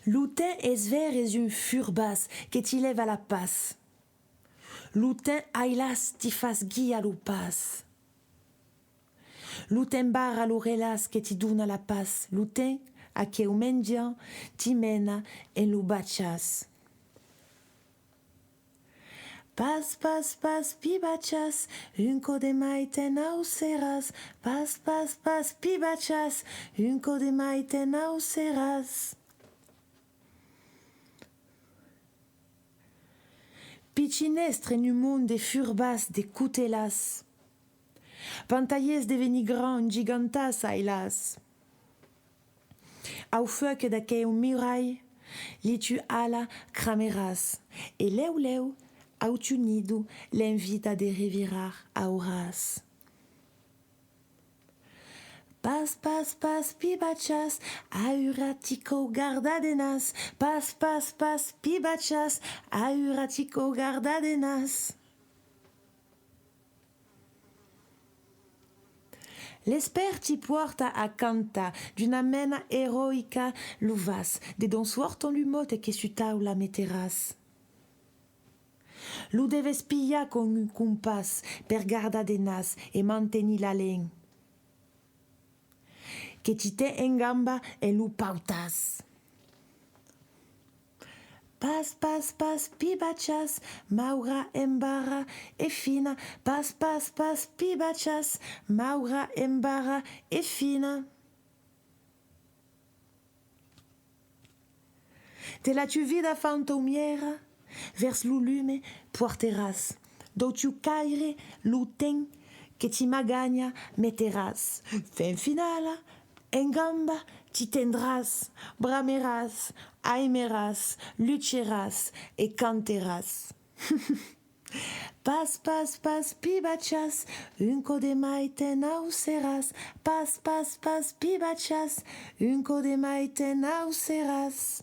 L'outin es ver es un furbas que ti lève à la passe. L'outin ailas ti fas guia lo pas. L'outin bar a l'orelas que ti dona la passe. L'outin a que o mendian ti mena en lo bachas. Pas, pas, pas, pibachas, un co de maite nauseras. Pas, pas, pas, pibachas, un co de maite nauseras. Picinestre nu monde de furbas de coutelas. Pantalles deveni grand gigantas ailas. Au feu da que un muraille, li tu ala crameras. E leu leu, au tu nido, l'invita de revirar auras. Pas, pas, pas, pibachas, auratico gardadenas. Pas, pas, pas, pibachas, auratico gardadenas. L'esperti porta a canta d'una mena eroica luvas, de don suorton lumote che su taula metteras. Lu deve spia con un compas per gardadenas e manteni la len. Che ti te en gamba e lu pautas. Pas, pas, pas, pibachas, maura embara e fina. Pas, pas, pas, pibachas, maura embara e fina. Te la tu vida fantomiera, vers l'ulume porteras. Do tu caire l'uten que ti magagna metteras. Fin finala, en gamba ti tendras, brameras, aimeras, luceras e canteras. Pas, pas, pas, pibachas, un co de maite nauseras. Pas, pas, pas, pibachas, un co de maite nauseras.